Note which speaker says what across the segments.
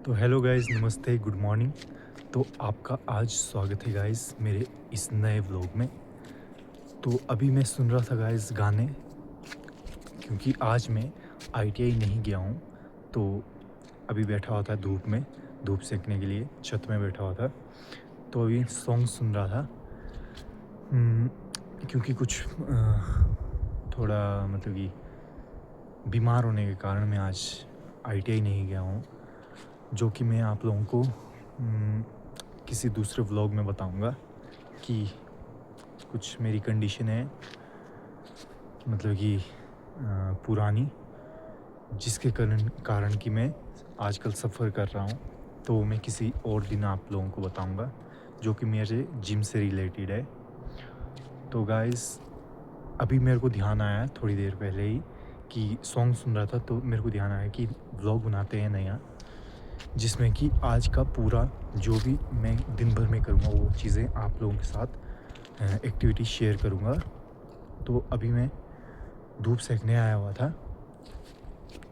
Speaker 1: तो hello guys, नमस्ते, good morning. तो आपका आज स्वागत है गाइस मेरे इस नए व्लॉग में। तो अभी मैं सुन रहा था गाइस गाने, क्योंकि आज मैं आईटीआई नहीं गया हूँ। तो अभी बैठा हुआ था धूप में, धूप सेकने के लिए छत में बैठा हुआ था। तो अभी सॉन्ग सुन रहा था। हम्म, क्योंकि कुछ थोड़ा मतलब कि बीमार होने के कारण मैं आज आईटीआई नहीं गया हूँ, जो कि मैं आप लोगों को किसी दूसरे व्लॉग में बताऊंगा कि कुछ मेरी कंडीशन है, मतलब कि पुरानी, जिसके कारण कारण कि मैं आजकल सफ़र कर रहा हूँ। तो वो मैं किसी और दिन आप लोगों को बताऊंगा, जो कि मेरे जिम से रिलेटेड है। तो गाइस, अभी मेरे को ध्यान आया थोड़ी देर पहले ही कि सॉन्ग सुन रहा था, तो मेरे को ध्यान आया कि व्लॉग बनाते हैं नया, जिसमें कि आज का पूरा जो भी मैं दिन भर में करूँगा वो चीज़ें आप लोगों के साथ एक्टिविटी शेयर करूँगा। तो अभी मैं धूप सेकने आया हुआ था,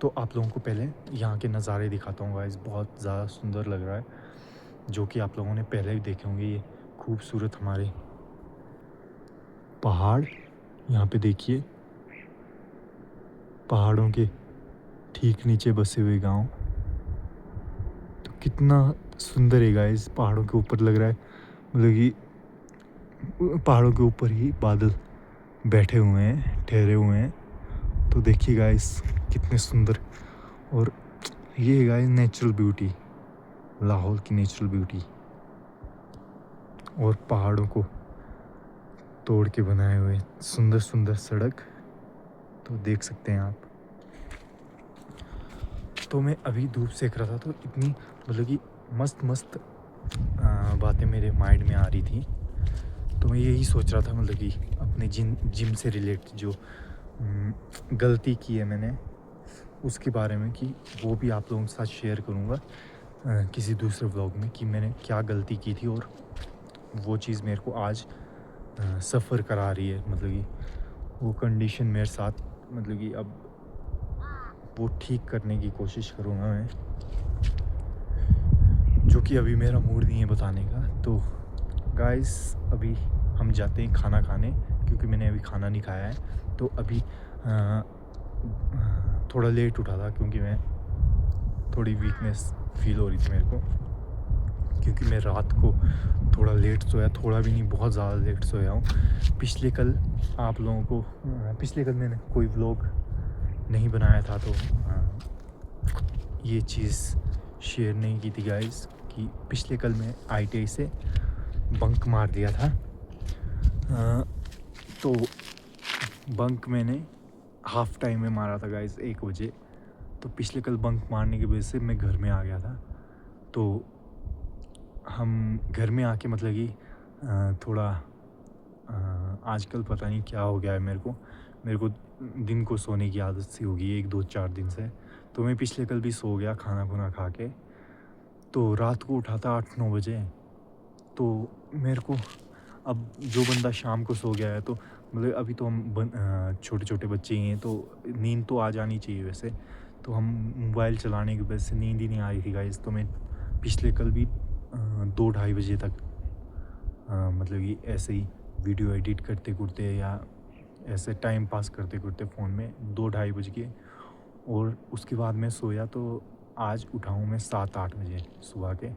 Speaker 1: तो आप लोगों को पहले यहाँ के नज़ारे दिखाता हूँ गाइस। बहुत ज़्यादा सुंदर लग रहा है, जो कि आप लोगों ने पहले भी देखे होंगे। ये खूबसूरत हमारे पहाड़, यहाँ पे देखिए, पहाड़ों के ठीक नीचे बसे हुए गांव। तो कितना सुंदर है गाइस, पहाड़ों के ऊपर लग रहा है, मतलब कि पहाड़ों के ऊपर ही बादल बैठे हुए हैं, ठहरे हुए हैं। तो देखिए गाइस, कितने सुंदर। और ये गाइस नेचुरल ब्यूटी, लाहौर की नेचुरल ब्यूटी, और पहाड़ों को तोड़ के बनाए हुए सुंदर सुंदर सड़क, तो देख सकते हैं आप। तो मैं अभी धूप सेक रहा था, तो इतनी मतलब कि मस्त मस्त बातें मेरे माइंड में आ रही थी। तो मैं यही सोच रहा था, मतलब कि अपने जिम से रिलेटेड जो गलती की है मैंने, उसके बारे में, कि वो भी आप लोगों के साथ शेयर करूँगा किसी दूसरे व्लॉग में, कि मैंने क्या गलती की थी और वो चीज़ मेरे को आज सफ़र करा रही है। मतलब कि वो कंडीशन मेरे साथ, मतलब कि अब वो ठीक करने की कोशिश करूँगा मैं, जो कि अभी मेरा मूड नहीं है बताने का। तो गाइस, अभी हम जाते हैं खाना खाने, क्योंकि मैंने अभी खाना नहीं खाया है। तो अभी थोड़ा लेट उठा था, क्योंकि मैं थोड़ी वीकनेस फील हो रही थी मेरे को, क्योंकि मैं रात को थोड़ा लेट सोया, थोड़ा भी नहीं, बहुत ज़्यादा लेट सोया हूँ। पिछले कल आप लोगों को पिछले कल मैंने कोई व्लॉग नहीं बनाया था, तो ये चीज़ शेयर नहीं की थी गाइस, कि पिछले कल मैं आईटीआई से बंक मार दिया था। तो बंक मैंने हाफ टाइम में मारा था गाइस, 1 बजे। तो पिछले कल बंक मारने की वजह से मैं घर में आ गया था। तो हम घर में आके, मतलब कि थोड़ा आजकल पता नहीं क्या हो गया है मेरे को दिन को सोने की आदत सी हो गई है 1 2 4 दिन से। तो मैं पिछले कल भी सो गया खाना खुना खा के, तो रात को उठा था 8 9 बजे। तो मेरे को, अब जो बंदा शाम को सो गया है, तो मतलब अभी तो हम छोटे छोटे बच्चे ही हैं, तो नींद तो आ जानी चाहिए वैसे। तो हम मोबाइल चलाने की वजह से नींद ही नहीं आ रही थी गाइस। तो मैं पिछले कल भी 2 ढाई बजे तक मतलब कि ऐसे ही वीडियो एडिट करते करते, या ऐसे टाइम पास करते करते फ़ोन में 2 ढाई बज गए। और उसके बाद मैं सोया, तो आज उठा हूँ मैं 7 8 बजे सुबह के।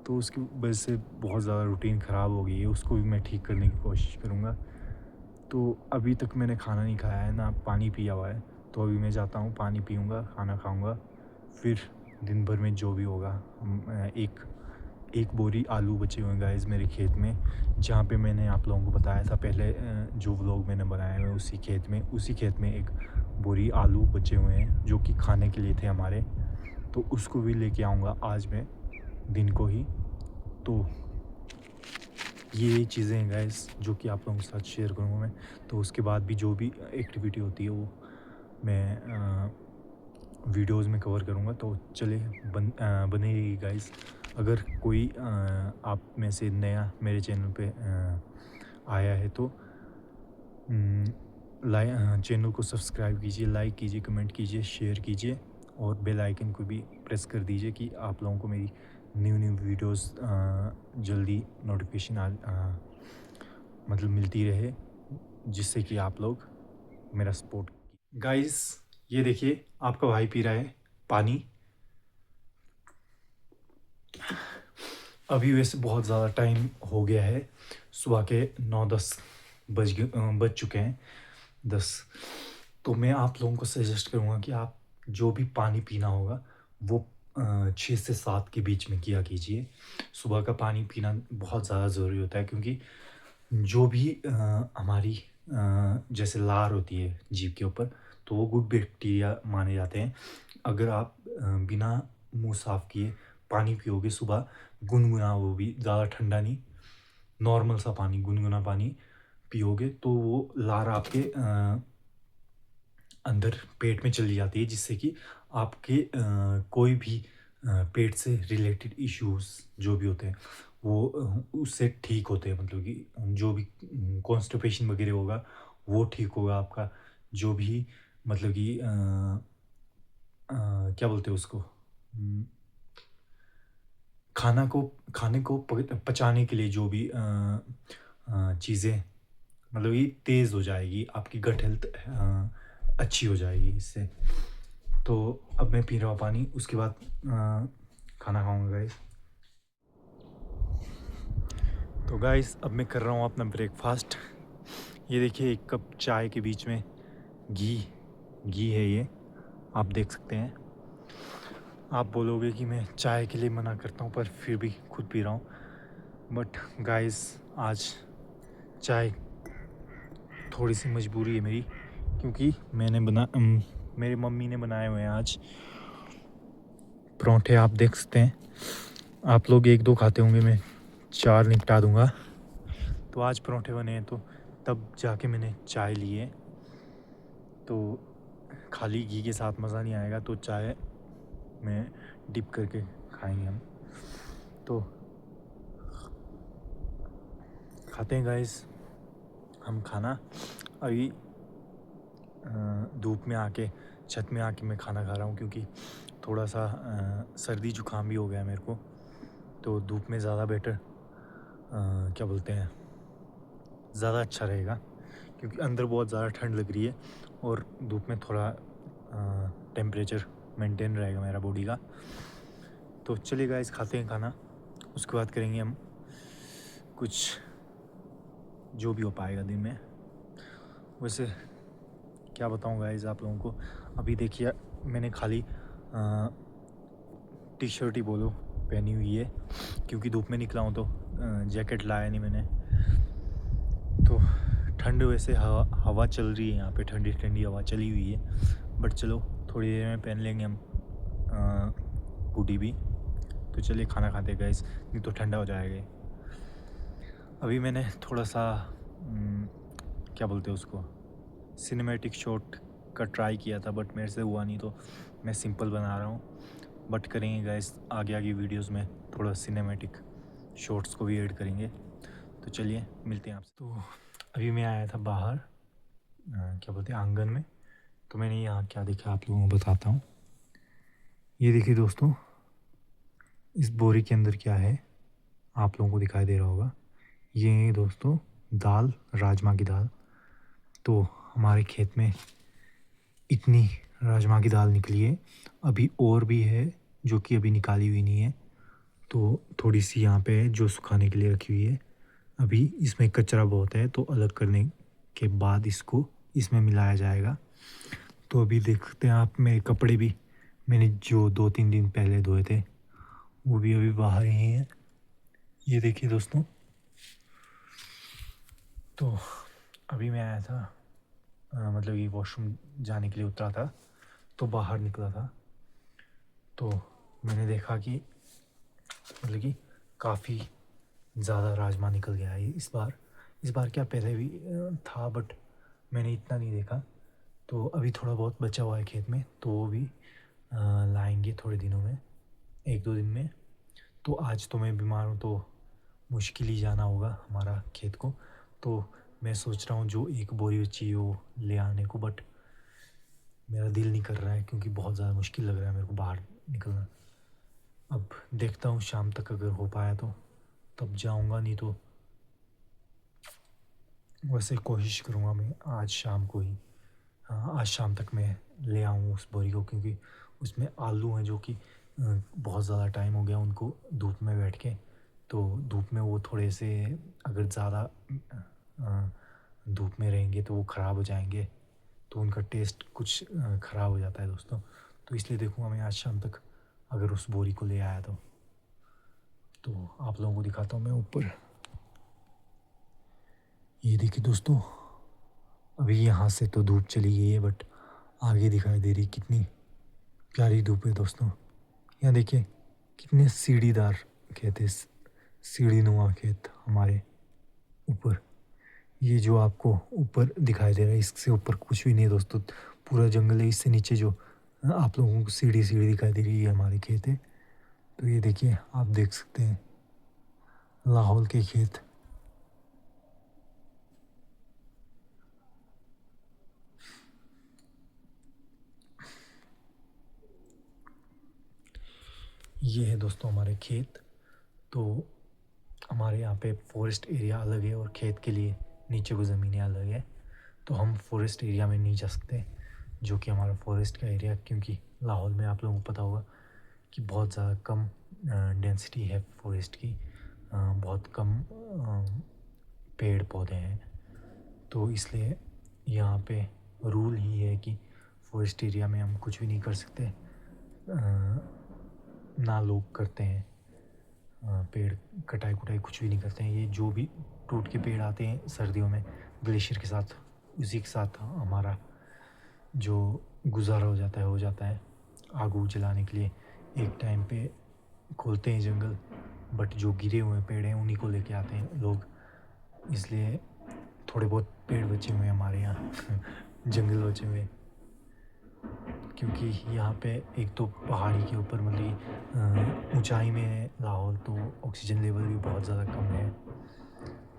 Speaker 1: तो उसकी वजह से बहुत ज़्यादा रूटीन ख़राब हो गई है, उसको भी मैं ठीक करने की कोशिश करूँगा। तो अभी तक मैंने खाना नहीं खाया है, ना पानी पिया हुआ है। तो अभी मैं जाता हूँ, पानी पीऊँगा, खाना खाऊँगा, फिर दिन भर में जो भी होगा। एक बोरी आलू बचे हुए हैं गाइस मेरे खेत में, जहाँ पे मैंने आप लोगों को बताया था पहले, जो व्लॉग मैंने बनाया है उसी खेत में एक बोरी आलू बचे हुए हैं, जो कि खाने के लिए थे हमारे। तो उसको भी लेके आऊँगा आज मैं, दिन को ही। तो ये चीज़ें हैं गाइस, जो कि आप लोगों के साथ शेयर करूँगा मैं। तो उसके बाद भी जो भी एक्टिविटी होती है, वो मैं वीडियोज़ में कवर करूँगा। तो चलिए, बने रहिए गाइस। अगर कोई आप में से नया मेरे चैनल पे आया है, तो चैनल को सब्सक्राइब कीजिए, लाइक कीजिए, कमेंट कीजिए, शेयर कीजिए, और बेल आइकन को भी प्रेस कर दीजिए कि आप लोगों को मेरी न्यू वीडियोस जल्दी नोटिफिकेशन मतलब मिलती रहे, जिससे कि आप लोग मेरा सपोर्ट। गाइस ये देखिए आपका भाई पी रहा है पानी। अभी वैसे बहुत ज़्यादा टाइम हो गया है, सुबह के 9-10 बज चुके हैं, 10। तो मैं आप लोगों को सजेस्ट करूँगा कि आप जो भी पानी पीना होगा वो 6 से 7 के बीच में किया कीजिए। सुबह का पानी पीना बहुत ज़्यादा ज़रूरी होता है, क्योंकि जो भी हमारी जैसे लार होती है जीभ के ऊपर, तो वो गुड बैक्टीरिया माने जाते हैं। अगर आप बिना मुंह साफ़ किए पानी पियोगे सुबह, गुनगुना, वो भी ज़्यादा ठंडा नहीं, नॉर्मल सा पानी, गुनगुना पानी पियोगे, तो वो लार आपके अंदर पेट में चली जाती है, जिससे कि आपके कोई भी पेट से रिलेटेड इश्यूज़ जो भी होते हैं वो उससे ठीक होते हैं। मतलब कि जो भी कॉन्स्टिपेशन वगैरह होगा वो ठीक होगा आपका। जो भी मतलब कि क्या बोलते हैं उसको, खाने को पचाने के लिए जो भी चीज़ें, मतलब ये तेज़ हो जाएगी, आपकी गट हेल्थ अच्छी हो जाएगी इससे। तो अब मैं पी रहा हूँ पानी, उसके बाद खाना खाऊंगा गाइस। तो गाइस अब मैं कर रहा हूँ अपना ब्रेकफास्ट। ये देखिए एक कप चाय के बीच में घी है, ये आप देख सकते हैं। आप बोलोगे कि मैं चाय के लिए मना करता हूँ, पर फिर भी खुद पी रहा हूँ। बट गाइस आज चाय थोड़ी सी मजबूरी है मेरी, क्योंकि मेरी मम्मी ने बनाए हुए हैं आज परोंठे। आप देख सकते हैं, आप लोग 1-2 खाते होंगे, मैं 4 निपटा दूंगा। तो आज परोंठे बने हैं, तो तब जाके मैंने चाय ली है। तो खाली घी के साथ मज़ा नहीं आएगा, तो चाय में डिप करके खाएंगे हम। तो खाते हैं गाइस हम खाना। अभी धूप में आके, छत में आके मैं खाना खा रहा हूँ, क्योंकि थोड़ा सा सर्दी जुकाम भी हो गया मेरे को। तो धूप में ज़्यादा बेटर क्या बोलते हैं, ज़्यादा अच्छा रहेगा, क्योंकि अंदर बहुत ज़्यादा ठंड लग रही है और धूप में थोड़ा टेम्परेचर मेंटेन रहेगा मेरा बॉडी का। तो चलिए गाइस खाते हैं खाना, उसके बाद करेंगे हम कुछ जो भी हो पाएगा दिन में। वैसे क्या बताऊँ गाइस आप लोगों को, अभी देखिए मैंने खाली टी शर्ट ही बोलो पहनी हुई है, क्योंकि धूप में निकला हूँ, तो जैकेट लाया नहीं मैंने। तो ठंड, वैसे हवा चल रही है यहाँ पे, ठंडी ठंडी हवा चली हुई है, बट चलो थोड़ी देर में पहन लेंगे हम हुडी भी। तो चलिए खाना खाते हैं गाइस, नहीं तो ठंडा हो जाएगा। अभी मैंने थोड़ा सा क्या बोलते हैं उसको, सिनेमैटिक शॉट का ट्राई किया था, बट मेरे से हुआ नहीं, तो मैं सिंपल बना रहा हूँ। बट करेंगे गाइस आगे वीडियोस में, थोड़ा सिनेमैटिक शॉट्स को भी ऐड करेंगे। तो चलिए मिलते हैं आपसे। तो अभी मैं आया था बाहर, क्या बोलते हैं, आंगन में। तो मैंने यहाँ क्या देखा आप लोगों को बताता हूँ। ये देखिए दोस्तों, इस बोरी के अंदर क्या है आप लोगों को दिखाई दे रहा होगा। ये है दोस्तों दाल, राजमा की दाल। तो हमारे खेत में इतनी राजमा की दाल निकली है, अभी और भी है जो कि अभी निकाली हुई नहीं है। तो थोड़ी सी यहाँ पे है जो सुखाने के लिए रखी हुई है। अभी इसमें कचरा बहुत है, तो अलग करने के बाद इसको इसमें मिलाया जाएगा। तो अभी देखते हैं आप, मेरे कपड़े भी मैंने जो 2-3 दिन पहले धोए थे वो भी अभी बाहर ही हैं। ये देखिए दोस्तों। तो अभी मैं आया था, मतलब कि वॉशरूम जाने के लिए उतरा था, तो बाहर निकला था, तो मैंने देखा कि मतलब कि काफ़ी ज़्यादा राजमा निकल गया है इस बार क्या पहले भी था, बट मैंने इतना नहीं देखा। तो अभी थोड़ा बहुत बचा हुआ है खेत में, तो वो भी लाएंगे थोड़े दिनों में, 1-2 दिन में। तो आज तो मैं बीमार हूँ, तो मुश्किल ही जाना होगा हमारा खेत को। तो मैं सोच रहा हूँ जो 1 बोरी बची है वो ले आने को, बट मेरा दिल नहीं कर रहा है, क्योंकि बहुत ज़्यादा मुश्किल लग रहा है मेरे को बाहर निकलना। अब देखता हूँ शाम तक अगर हो पाया तो तब जाऊँगा, नहीं तो वैसे कोशिश करूँगा मैं आज शाम को ही, हाँ आज शाम तक मैं ले आऊँ उस बोरी को, क्योंकि उसमें आलू हैं जो कि बहुत ज़्यादा टाइम हो गया उनको धूप में बैठ के, तो धूप में वो थोड़े से अगर ज़्यादा धूप में रहेंगे तो वो ख़राब हो जाएंगे, तो उनका टेस्ट कुछ ख़राब हो जाता है दोस्तों। तो इसलिए देखूँगा मैं आज शाम तक अगर उस बोरी को ले आया तो आप लोगों को दिखाता हूँ मैं ऊपर। ये देखिए दोस्तों, अभी यहाँ से तो धूप चली गई है बट आगे दिखाई दे रही कितनी प्यारी धूप है दोस्तों। यहाँ देखिए कितने सीढ़ीदार खेत है, सीढ़ी नुमा खेत हमारे ऊपर। ये जो आपको ऊपर दिखाई दे रहा है इससे ऊपर कुछ भी नहीं है दोस्तों, पूरा जंगल है। इससे नीचे जो आप लोगों को सीढ़ी सीढ़ी दिखाई दे रही है हमारे खेत है। तो ये देखिए आप देख सकते हैं लाहौल के खेत। ये है दोस्तों हमारे खेत। तो हमारे यहाँ पे फॉरेस्ट एरिया अलग है और खेत के लिए नीचे को ज़मीनें अलग है। तो हम फॉरेस्ट एरिया में नहीं जा सकते, जो कि हमारा फॉरेस्ट का एरिया, क्योंकि लाहौल में आप लोगों को पता होगा कि बहुत ज़्यादा कम डेंसिटी है फॉरेस्ट की, बहुत कम पेड़ पौधे हैं। तो इसलिए यहाँ पे रूल ही है कि फॉरेस्ट एरिया में हम कुछ भी नहीं कर सकते, ना लोग करते हैं पेड़ कटाई कुटाई कुछ भी नहीं करते हैं। ये जो भी टूट के पेड़ आते हैं सर्दियों में ग्लेशियर के साथ, उसी के साथ हमारा जो गुजारा हो जाता है। आग उग जलाने के लिए एक टाइम पे खोलते हैं जंगल, बट जो गिरे हुए पेड़ हैं उन्हीं को लेके आते हैं लोग। इसलिए थोड़े बहुत पेड़ बचे हुए हैं हमारे यहाँ जंगल बचे हुए, क्योंकि यहाँ पे एक तो पहाड़ी के ऊपर मतलब ऊंचाई में है लाहौल, तो ऑक्सीजन लेवल भी बहुत ज़्यादा कम है,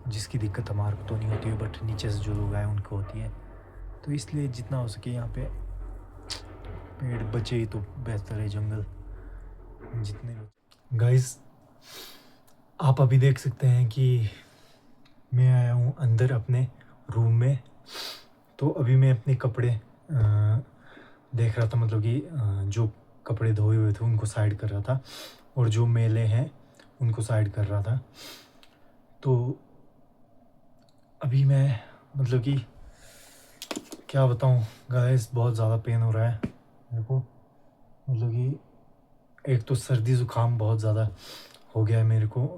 Speaker 1: जिसकी दिक्कत हमारे को तो नहीं होती है बट नीचे से जो लोग आए उनको होती है। तो इसलिए जितना हो सके यहाँ पे पेड़ बचे ही तो बेहतर है, जंगल जितने। गाइस आप अभी देख सकते हैं कि मैं आया हूँ अंदर अपने रूम में। तो अभी मैं अपने कपड़े देख रहा था, मतलब कि जो कपड़े धोए हुए थे उनको साइड कर रहा था और जो मैले हैं उनको साइड कर रहा था। तो अभी मैं मतलब कि क्या बताऊँ गाइस, बहुत ज़्यादा पेन हो रहा है मेरे को। मतलब कि एक तो सर्दी ज़ुकाम बहुत ज़्यादा हो गया है मेरे को,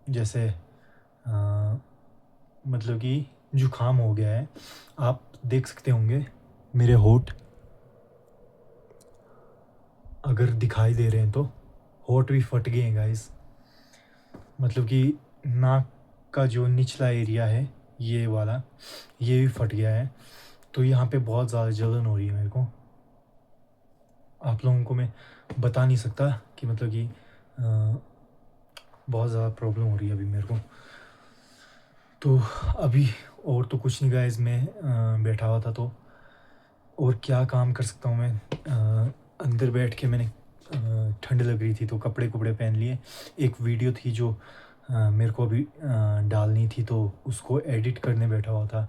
Speaker 1: जैसे मतलब कि जुकाम हो गया है। आप देख सकते होंगे मेरे होंठ अगर दिखाई दे रहे हैं तो होंठ भी फट गए हैं गाइस। मतलब कि नाक का जो निचला एरिया है ये वाला, ये भी फट गया है। तो यहाँ पे बहुत ज़्यादा जलन हो रही है मेरे को। आप लोगों को मैं बता नहीं सकता कि मतलब कि बहुत ज़्यादा प्रॉब्लम हो रही है अभी मेरे को। तो अभी और तो कुछ नहीं गाइस, मैं बैठा हुआ था तो और क्या काम कर सकता हूँ मैं। अंदर बैठ के मैंने ठंड लग रही थी तो कपड़े कुपड़े पहन लिए। एक वीडियो थी जो मेरे को अभी डालनी थी, तो उसको एडिट करने बैठा हुआ था,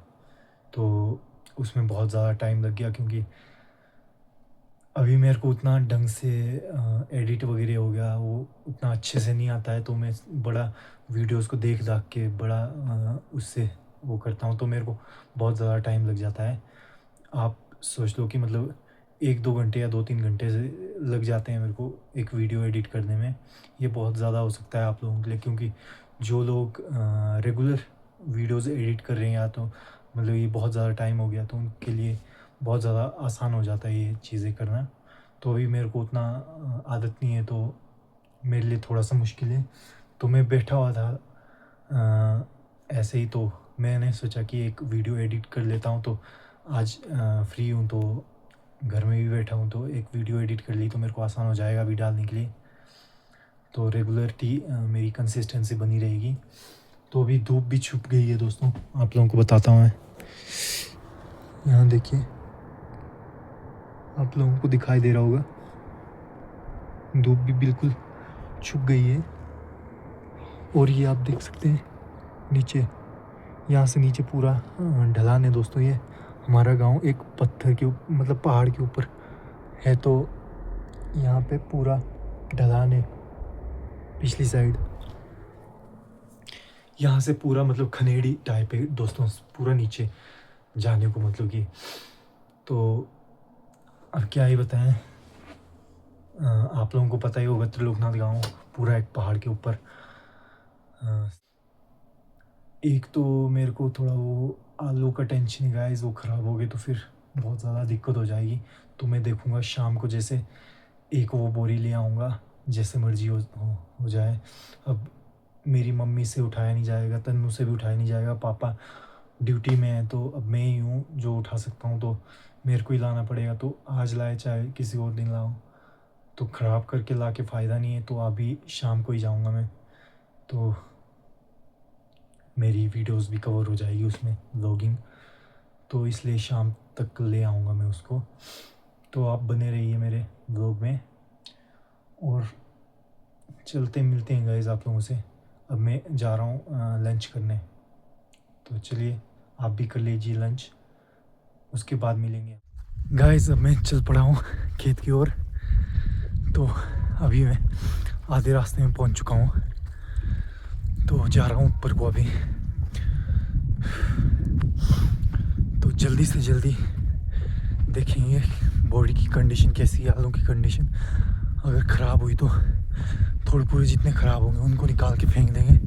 Speaker 1: तो उसमें बहुत ज़्यादा टाइम लग गया, क्योंकि अभी मेरे को उतना ढंग से एडिट वगैरह हो गया वो उतना अच्छे से नहीं आता है। तो मैं बड़ा वीडियोस को देख दाख के बड़ा उससे वो करता हूँ, तो मेरे को बहुत ज़्यादा टाइम लग जाता है। आप सोच लो कि मतलब 1-2 घंटे या 2-3 घंटे से लग जाते हैं मेरे को एक वीडियो एडिट करने में। ये बहुत ज़्यादा हो सकता है आप लोगों के लिए, क्योंकि जो लोग रेगुलर वीडियोज़ एडिट कर रहे हैं या तो मतलब ये बहुत ज़्यादा टाइम हो गया, तो उनके लिए बहुत ज़्यादा आसान हो जाता है ये चीज़ें करना। तो अभी मेरे को उतना आदत नहीं है, तो मेरे लिए थोड़ा सा मुश्किल है। तो मैं बैठा हुआ था ऐसे ही, तो मैंने सोचा कि एक वीडियो एडिट कर लेता हूँ। तो आज फ्री हूँ तो घर में भी बैठा हूँ, तो एक वीडियो एडिट कर ली तो मेरे को आसान हो जाएगा अभी डालने के लिए। तो रेगुलरिटी मेरी कंसिस्टेंसी बनी रहेगी। तो अभी धूप भी छुप गई है दोस्तों, आप लोगों को बताता हूँ मैं। यहाँ देखिए आप लोगों को दिखाई दे रहा होगा धूप भी बिल्कुल छुप गई है। और ये आप देख सकते हैं नीचे, यहाँ से नीचे पूरा ढलान है दोस्तों। ये हमारा गांव एक पत्थर के मतलब पहाड़ के ऊपर है, तो यहाँ पे पूरा ढलान है। पिछली साइड यहाँ से पूरा मतलब खनेड़ी टाइप है दोस्तों, पूरा नीचे जाने को मतलब कि। तो अब क्या ही बताएं, आप लोगों को पता ही होगा त्रिलोकनाथ गांव पूरा एक पहाड़ के ऊपर। एक तो मेरे को थोड़ा वो आलू का टेंशन है गाइस, वो ख़राब हो गए तो फिर बहुत ज़्यादा दिक्कत हो जाएगी। तो मैं देखूँगा शाम को जैसे एक वो बोरी ले आऊँगा, जैसे मर्जी हो जाए। अब मेरी मम्मी से उठाया नहीं जाएगा, तन्नू से भी उठाया नहीं जाएगा, पापा ड्यूटी में है, तो अब मैं ही हूँ जो उठा सकता हूँ, तो मेरे को ही लाना पड़ेगा। तो आज लाए चाहे किसी और दिन लाऊँ, तो ख़राब करके ला के फ़ायदा नहीं है। तो अभी शाम को ही जाऊँगा मैं, तो मेरी वीडियोस भी कवर हो जाएगी उसमें, व्लॉगिंग। तो इसलिए शाम तक ले आऊँगा मैं उसको। तो आप बने रहिए मेरे व्लॉग में, और चलते मिलते हैं गाइस आप लोगों से। अब मैं जा रहा हूँ लंच करने, तो चलिए आप भी कर लीजिए लंच, उसके बाद मिलेंगे गाइस। अब मैं चल पड़ा हूँ खेत की ओर। तो अभी मैं आधे रास्ते में पहुँच चुका हूँ, तो जा रहा हूँ ऊपर को अभी। तो जल्दी से जल्दी देखेंगे बॉडी की कंडीशन कैसी है, आलू की कंडीशन। अगर ख़राब हुई तो थोड़े पूरे जितने ख़राब होंगे उनको निकाल के फेंक देंगे,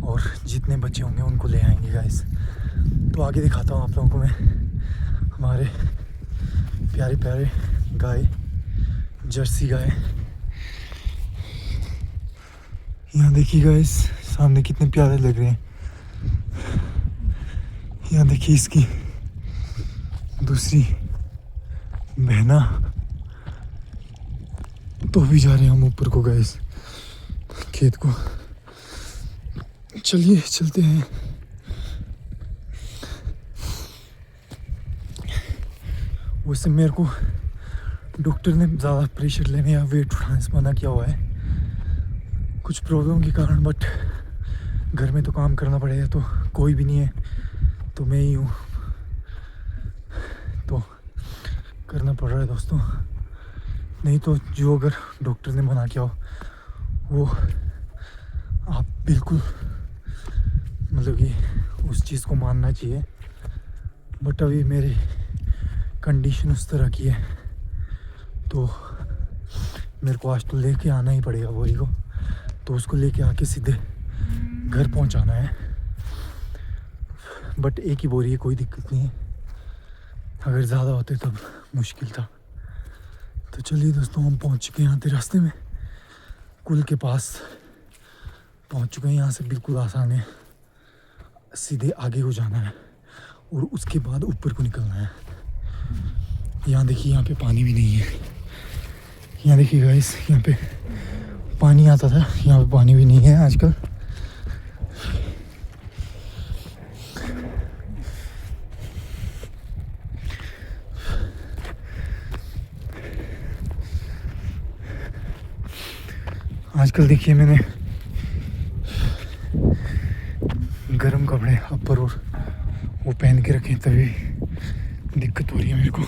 Speaker 1: और जितने बचे होंगे उनको ले आएंगे गाइस। तो आगे दिखाता हूँ आप लोगों को मैं हमारे प्यारे प्यारे गाय, जर्सी गाय। यहाँ देखिए गाइस सामने कितने प्यारे लग रहे हैं। यहाँ देखिए इसकी दूसरी बहना। तो अभी जा रहे हैं हम ऊपर को गाइस, खेत को। चलिए चलते हैं। वैसे मेरे को डॉक्टर ने ज़्यादा प्रेशर लेने या वेट उठाने से मना किया हुआ है कुछ प्रॉब्लम के कारण, बट घर में तो काम करना पड़ेगा, तो कोई भी नहीं है, तो मैं ही हूँ, तो करना पड़ रहा है दोस्तों। नहीं तो जो अगर डॉक्टर ने मना किया हो वो आप बिल्कुल मतलब कि उस चीज़ को मानना चाहिए। बट अभी मेरी कंडीशन उस तरह की है, तो मेरे को आज तो लेके आना ही पड़ेगा बोरी को। तो उसको लेके आके सीधे घर पहुंचाना है। बट एक ही बोरी है, कोई दिक्कत नहीं है। अगर ज़्यादा होते तब मुश्किल था। तो चलिए दोस्तों हम पहुंच चुके हैं आधे रास्ते में, कुल के पास पहुंच चुके हैं। यहाँ से बिल्कुल आसान है, सीधे आगे को जाना है और उसके बाद ऊपर को निकलना है। यहाँ देखिए यहाँ पे पानी भी नहीं है। यहाँ देखिए गाइस यहाँ पे पानी आता था, यहाँ पे पानी भी नहीं है आजकल। आजकल देखिए मैंने गर्म कपड़े अपर और वो पहन के रखे, तभी दिक्कत हो रही है मेरे को।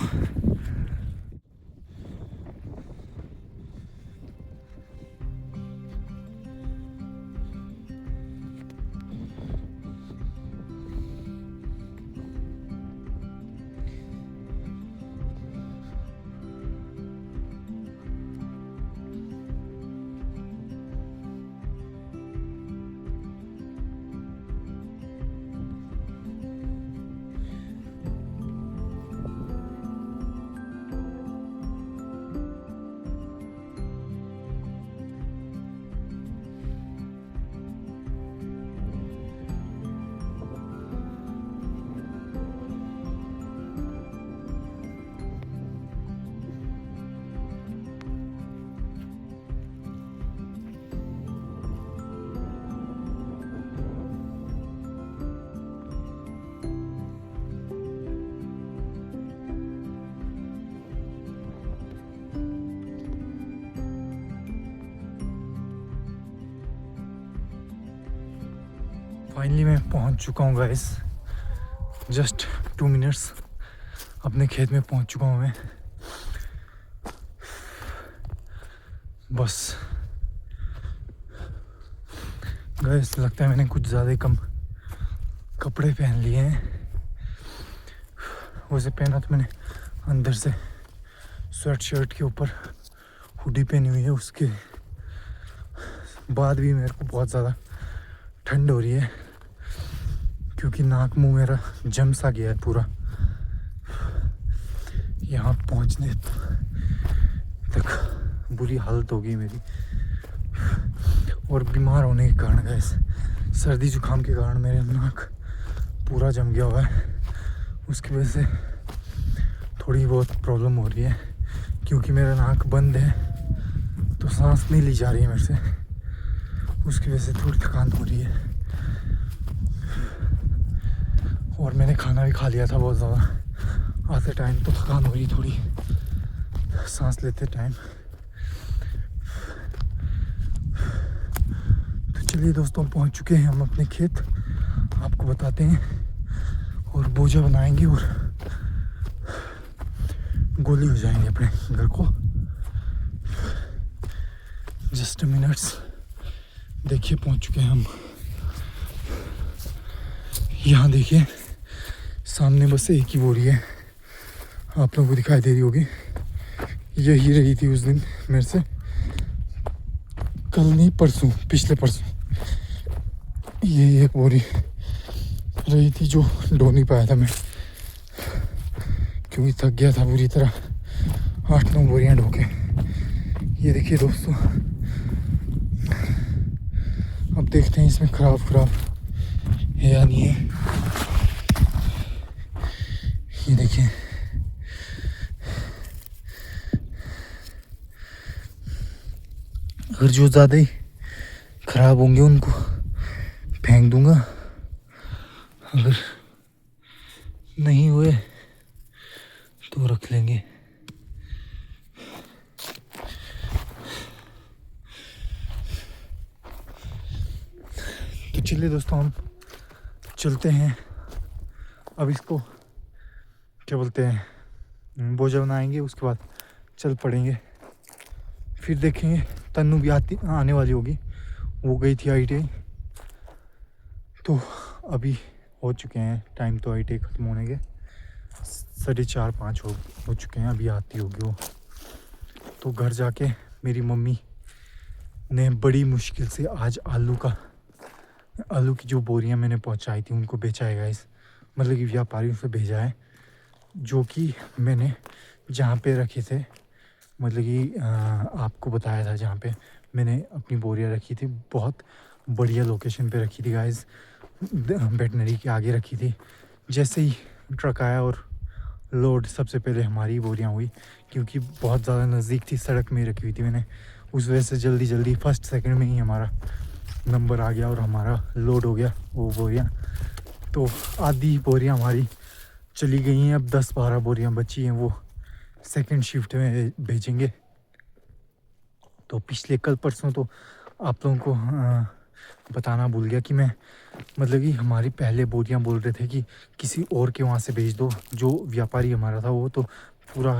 Speaker 1: फाइनली मैं पहुंच चुका हूँ गाइस, जस्ट 2 मिनट्स अपने खेत में पहुंच चुका हूँ मैं। बस गाइस लगता है मैंने कुछ ज़्यादा ही कम कपड़े पहन लिए हैं। वैसे पहना तो मैंने अंदर से स्वेट शर्ट के ऊपर हुडी पहनी हुई है, उसके बाद भी मेरे को बहुत ज़्यादा ठंड हो रही है क्योंकि नाक मुंह मेरा जम सा गया है पूरा। यहाँ पहुँचने तक बुरी हालत हो गई मेरी, और बीमार होने के कारण गाइस, सर्दी जुकाम के कारण मेरे नाक पूरा जम गया हुआ है। उसकी वजह से थोड़ी बहुत प्रॉब्लम हो रही है क्योंकि मेरा नाक बंद है तो सांस नहीं ली जा रही है मेरे से, उसकी वजह से थोड़ी थकान हो रही है। और मैंने खाना भी खा लिया था बहुत ज़्यादा आते टाइम, तो थकान हो रही थोड़ी सांस लेते टाइम। तो चलिए दोस्तों, पहुंच चुके हैं हम अपने खेत, आपको बताते हैं, और बोझा बनाएंगे और गोली हो जाएंगे अपने घर को। जस्ट मिनट्स, देखिए पहुंच चुके हैं हम। यहाँ देखिए सामने बस एक ही बोरी है, आप लोगों को दिखाई दे रही होगी। यही रही थी उस दिन मेरे से, कल नहीं परसों, पिछले परसों ये एक बोरी रही थी जो ढो नहीं पाया था मैं क्योंकि थक गया था पूरी तरह 8-9 बोरियां ढो के। ये देखिए दोस्तों, अब देखते हैं इसमें खराब है या नहीं है। ये देखिए अगर जो ज़्यादा ही खराब होंगे उनको फेंक दूंगा, अगर नहीं हुए तो रख लेंगे। तो चलिए दोस्तों, हम चलते हैं अब। इसको क्या बोलते हैं, बोझा बनाएंगे, उसके बाद चल पड़ेंगे। फिर देखेंगे, तन्नू भी आने वाली होगी, वो गई थी ITI, तो अभी हो चुके हैं टाइम, तो ITI ख़त्म होने के 4:30-5 हो चुके हैं, अभी आती होगी वो। तो घर जाके मेरी मम्मी ने बड़ी मुश्किल से आज आलू की जो बोरियां मैंने पहुंचाई थी उनको बेचा है गाइस, मतलब कि व्यापारियों से भेजा है, जो कि मैंने जहाँ पे रखे थे, मतलब कि आपको बताया था जहाँ पे मैंने अपनी बोरियां रखी थी, बहुत बढ़िया लोकेशन पे रखी थी गाइस, वेटनरी के आगे रखी थी। जैसे ही ट्रक आया और लोड, सबसे पहले हमारी बोरियां हुई क्योंकि बहुत ज़्यादा नज़दीक थी, सड़क में रखी हुई थी मैंने, उस वजह से जल्दी फर्स्ट सेकंड में ही हमारा नंबर आ गया और हमारा लोड हो गया वो बोरियां। तो आधी बोरियां हमारी चली गई हैं, अब 10-12 बोरियां बची हैं, वो सेकंड शिफ्ट में भेजेंगे। तो पिछले कल परसों तो आप लोगों को बताना भूल गया कि मैं, मतलब कि हमारी पहले बोरियां बोल रहे थे कि किसी और के वहाँ से भेज दो, जो व्यापारी हमारा था वो तो पूरा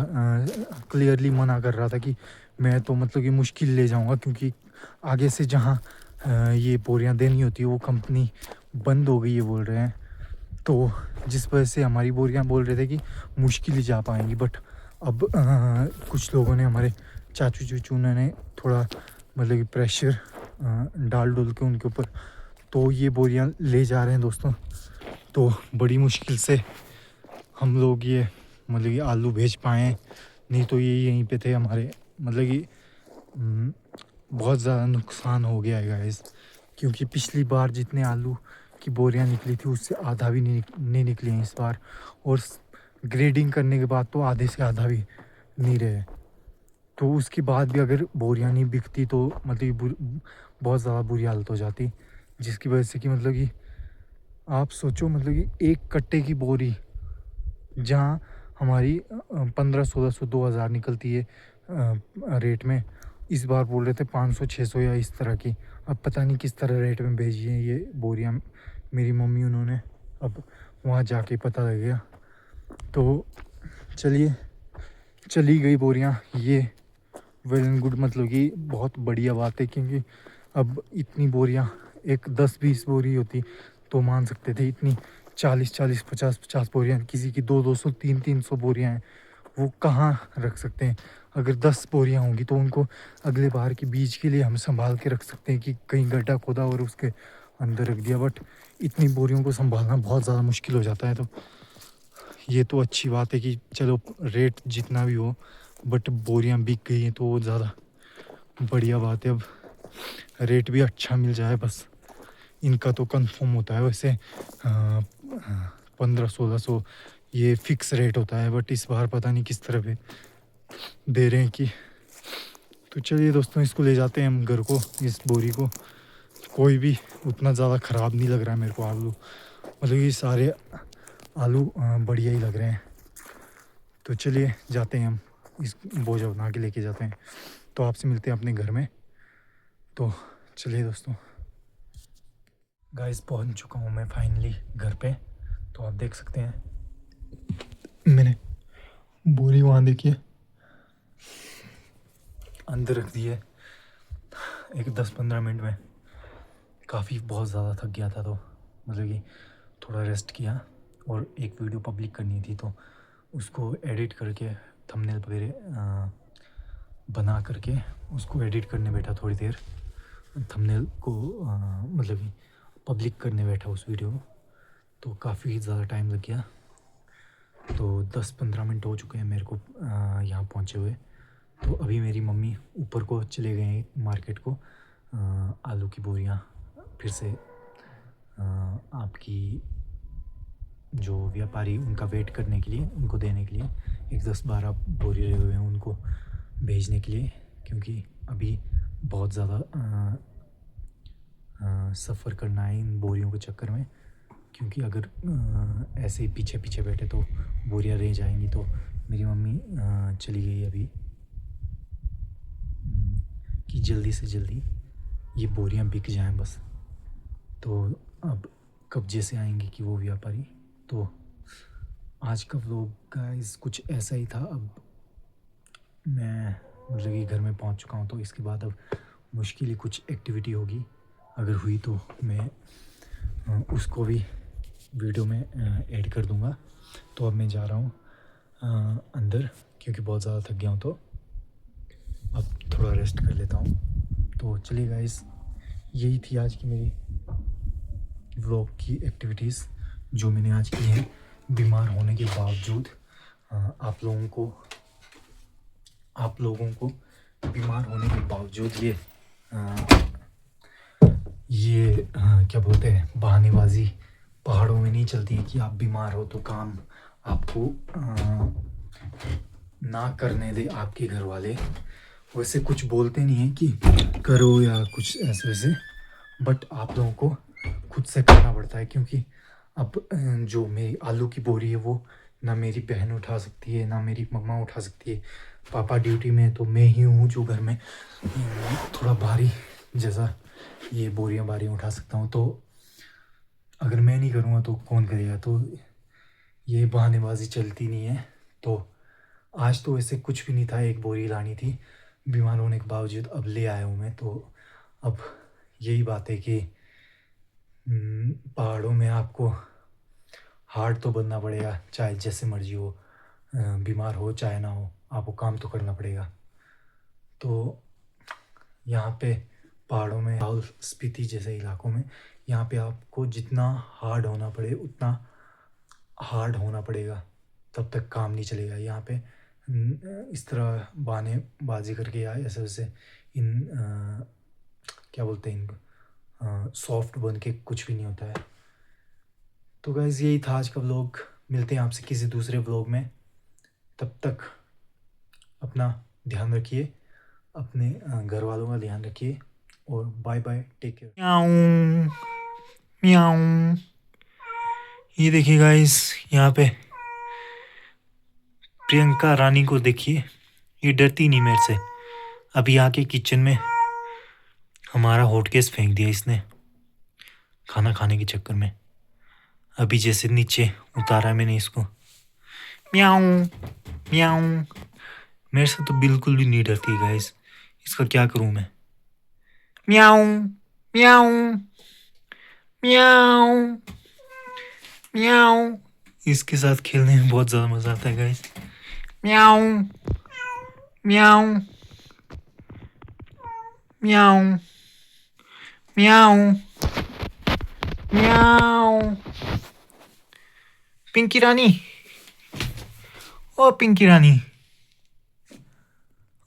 Speaker 1: क्लियरली मना कर रहा था कि मैं तो मतलब कि मुश्किल ले जाऊंगा, क्योंकि आगे से जहाँ ये बोरियां देनी होती है वो कंपनी बंद हो गई है बोल रहे हैं, तो जिस वजह से हमारी बोरियां बोल रहे थे कि मुश्किल ही जा पाएंगी। बट अब कुछ लोगों ने, हमारे चाचू चूचू ने थोड़ा मतलब कि प्रेशर डाल के उनके ऊपर, तो ये बोरियां ले जा रहे हैं दोस्तों। तो बड़ी मुश्किल से हम लोग ये मतलब कि आलू भेज पाए, नहीं तो ये यहीं पे थे हमारे, मतलब कि बहुत ज़्यादा नुकसान हो गया है गाइस, क्योंकि पिछली बार जितने आलू की बोरियां निकली थी उससे आधा भी नहीं निकली हैं इस बार, और ग्रेडिंग करने के बाद तो आधे से आधा भी नहीं रहे। तो उसके बाद भी अगर बोरियां नहीं बिकती तो मतलब कि बहुत ज़्यादा बुरी हालत हो जाती, जिसकी वजह से कि मतलब कि आप सोचो, मतलब कि एक कट्टे की बोरी जहाँ हमारी 1500, 2000 निकलती है रेट में, इस बार बोल रहे थे 500-600 या इस तरह की। अब पता नहीं किस तरह रेट में भेजी है ये बोरियां मेरी मम्मी उन्होंने अब वहाँ जाके पता लग गया। तो चलिए, चली गई बोरियाँ, ये वेल एंड गुड, मतलब कि बहुत बढ़िया बात है। क्योंकि अब इतनी बोरियाँ, एक 10-20 बोरी होती तो मान सकते थे, इतनी 40-40, 50-50 बोरियाँ, किसी की 200-200, 300-300 बोरियाँ हैं, वो कहाँ रख सकते हैं। अगर 10 बोरियाँ होंगी तो उनको अगले बार के बीज के लिए हम संभाल के रख सकते हैं कि कहीं गड्ढा खोदा और उसके अंदर रख दिया। बट इतनी बोरियों को संभालना बहुत ज़्यादा मुश्किल हो जाता है। तो ये तो अच्छी बात है कि चलो रेट जितना भी हो, बट बोरियां बिक गई हैं तो वो ज़्यादा बढ़िया बात है। अब रेट भी अच्छा मिल जाए बस, इनका तो कंफर्म होता है वैसे 1500-1600 ये फिक्स रेट होता है। बट इस बार पता नहीं किस तरह पे दे रहे हैं कि। तो चलिए दोस्तों, इसको ले जाते हैं हम घर को, इस बोरी को। कोई भी उतना ज़्यादा ख़राब नहीं लग रहा है मेरे को आलू, मतलब ये सारे आलू बढ़िया ही लग रहे हैं। तो चलिए जाते हैं हम, इस बोझा बना के लेके जाते हैं। तो आपसे मिलते हैं अपने घर में। तो चलिए दोस्तों, गाइस पहुंच चुका हूँ मैं फाइनली घर पे। तो आप देख सकते हैं मैंने बोरी वहाँ देखिए अंदर रख दी है। एक 10-15 मिनट में काफ़ी बहुत ज़्यादा थक गया था, तो मतलब कि थोड़ा रेस्ट किया और एक वीडियो पब्लिक करनी थी, तो उसको एडिट करके थंबनेल वगैरह बना करके उसको एडिट करने बैठा थोड़ी देर। थंबनेल को मतलब कि पब्लिक करने बैठा उस वीडियो को, तो काफ़ी ज़्यादा टाइम लग गया। तो 10-15 मिनट हो चुके हैं मेरे को यहाँ पहुँचे हुए। तो अभी मेरी मम्मी ऊपर को चले गए हैं मार्केट को, आलू की बोरियाँ फिर से आपकी जो व्यापारी उनका वेट करने के लिए, उनको देने के लिए, एक 10-12 बोरी रहे हुए हैं उनको भेजने के लिए। क्योंकि अभी बहुत ज़्यादा सफ़र करना है इन बोरियों के चक्कर में। क्योंकि अगर ऐसे ही पीछे पीछे बैठे तो बोरियां रह जाएंगी। तो मेरी मम्मी चली गई अभी कि जल्दी से जल्दी ये बोरियां बिक जाएं बस। तो अब कब्जे से आएंगे कि वो व्यापारी। तो आज का व्लॉग गाइस कुछ ऐसा ही था। अब मैं मतलब कि घर में पहुंच चुका हूं, तो इसके बाद अब मुश्किल ही कुछ एक्टिविटी होगी। अगर हुई तो मैं उसको भी वीडियो में ऐड कर दूंगा। तो अब मैं जा रहा हूँ अंदर, क्योंकि बहुत ज़्यादा थक गया हूँ, तो अब थोड़ा रेस्ट कर लेता हूँ। तो चलिए गाइस, यही थी आज की मेरी व्लॉग की एक्टिविटीज़ जो मैंने आज की हैं बीमार होने के बावजूद। आप लोगों को बीमार होने के बावजूद ये क्या बोलते हैं, बहानेबाजी पहाड़ों में नहीं चलती है कि आप बीमार हो तो काम आपको ना करने दे आपके घर वाले। वैसे कुछ बोलते नहीं हैं कि करो या कुछ ऐसे वैसे, बट आप लोगों को खुद से करना पड़ता है। क्योंकि अब जो मेरी आलू की बोरी है वो ना मेरी बहन उठा सकती है, ना मेरी मम्मा उठा सकती है। पापा ड्यूटी में, तो मैं ही हूँ जो घर में थोड़ा भारी जैसा ये बोरियां उठा सकता हूँ। तो अगर मैं नहीं करूँगा तो कौन करेगा। तो ये बहानेबाजी चलती नहीं है। तो आज तो वैसे कुछ भी नहीं था, एक बोरी लानी थी बीमार होने के बावजूद, अब ले आया हूँ मैं। तो अब यही बात है कि पहाड़ों में आपको हार्ड तो बनना पड़ेगा, चाहे जैसे मर्जी हो, बीमार हो चाहे ना हो, आपको काम तो करना पड़ेगा। तो यहाँ पे पहाड़ों में, लाहौल स्पीति जैसे इलाकों में, यहाँ पे आपको जितना हार्ड होना पड़े उतना हार्ड होना पड़ेगा, तब तक काम नहीं चलेगा। यहाँ पे इस तरह बहानेबाजी करके या ऐसे वैसे क्या बोलते हैं इनको, सॉफ्ट बन के कुछ भी नहीं होता है। तो गाइस यही था आज का व्लॉग। मिलते हैं आपसे किसी दूसरे व्लॉग में। तब तक अपना ध्यान रखिए, अपने घर वालों का ध्यान रखिए, और बाय बाय, टेक केयर। म्याऊं म्याऊं। ये देखिए गाइस, यहाँ पे प्रियंका रानी को देखिए, ये डरती नहीं मेरे से। अभी आके किचन में हमारा हॉटकेस फेंक दिया इसने खाना खाने के चक्कर में। अभी जैसे नीचे उतारा मैंने इसको, म्याऊं म्याऊं। मेरे से तो बिल्कुल भी नहीं डरती गाइस, इसका क्या करूं मैं। म्याऊं म्याऊं म्याऊं म्याऊं। इसके साथ खेलने में बहुत ज़्यादा मज़ा आता है गाइस। म्याऊं म्याऊं म्याऊं म्याऊं म्याऊं। पिंकी रानी, ओ पिंकी रानी,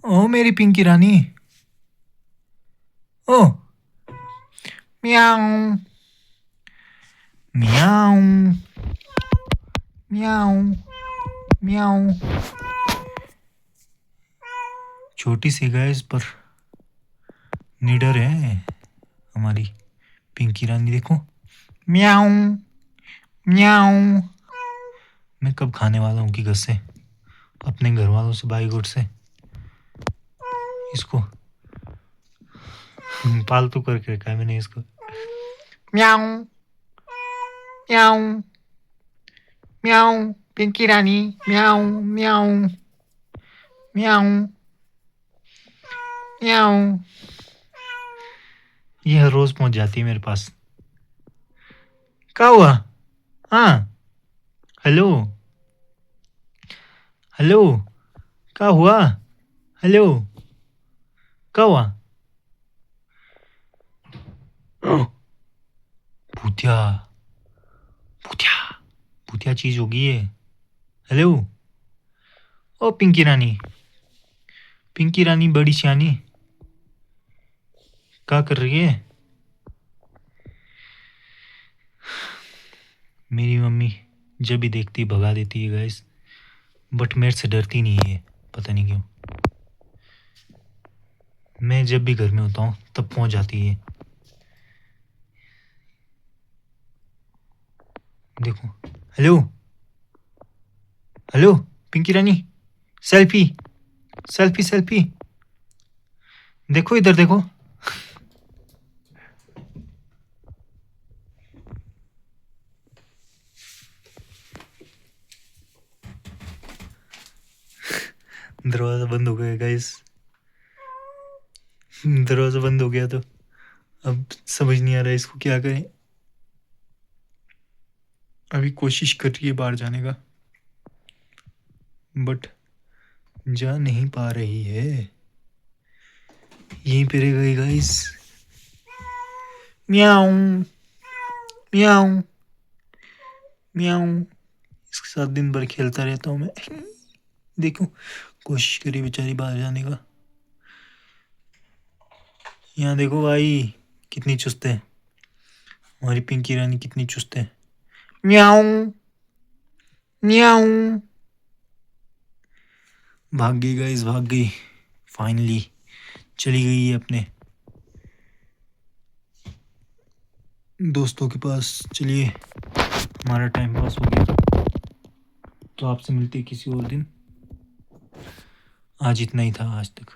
Speaker 1: ओ मेरी पिंकी रानी, ओ म्याऊं म्याऊं म्याऊं म्याऊं। छोटी सी गाइस पर निडर है हमारी पिंकी रानी, देखो। म्याऊं म्याऊं। मैं कब खाने वाला हूँ कि घर से, अपने घर वालों से, बाई गुड से इसको पालतू करके रखा है मैंने इसको। म्याऊं म्याऊं म्याऊं। पिंकी रानी, म्याऊं म्याऊं म्याऊं म्याऊं। यह रोज पहुंच जाती है मेरे पास। क्या हुआ? हाँ, हेलो हेलो, क्या हुआ? हेलो, क्या हुआ? भूतिया भूतिया भूतिया चीज होगी ये। हेलो, ओ पिंकी रानी, पिंकी रानी बड़ी सियानी, क्या कर रही है? मेरी मम्मी जब भी देखती भगा देती है गाइस, बट मेरे से डरती नहीं है, पता नहीं क्यों। मैं जब भी घर में होता हूँ तब पहुंच जाती है। देखो, हेलो हेलो पिंकी रानी, सेल्फी सेल्फी सेल्फी। देखो इधर देखो। दरवाजा बंद हो गया गाइस, दरवाजा बंद हो गया तो अब समझ नहीं आ रहा है इसको क्या करें। अभी कोशिश कर रही है बाहर जाने का, बट जा नहीं पा रही है, यहीं पे रह गई गाइस। म्याऊं म्याऊं म्याऊं। इसके साथ दिन भर खेलता रहता हूँ मैं। देखो, कोशिश करी बेचारी बाहर जाने का। यहाँ देखो भाई, कितनी चुस्त है हमारी पिंकी रानी, कितनी चुस्त है। म्याऊं म्याऊं। भाग गई गाइस, भाग गई, फाइनली चली गई है अपने दोस्तों के पास। चलिए, हमारा टाइम पास हो गया, तो आपसे मिलते किसी और दिन। आज इतना ही था आज तक।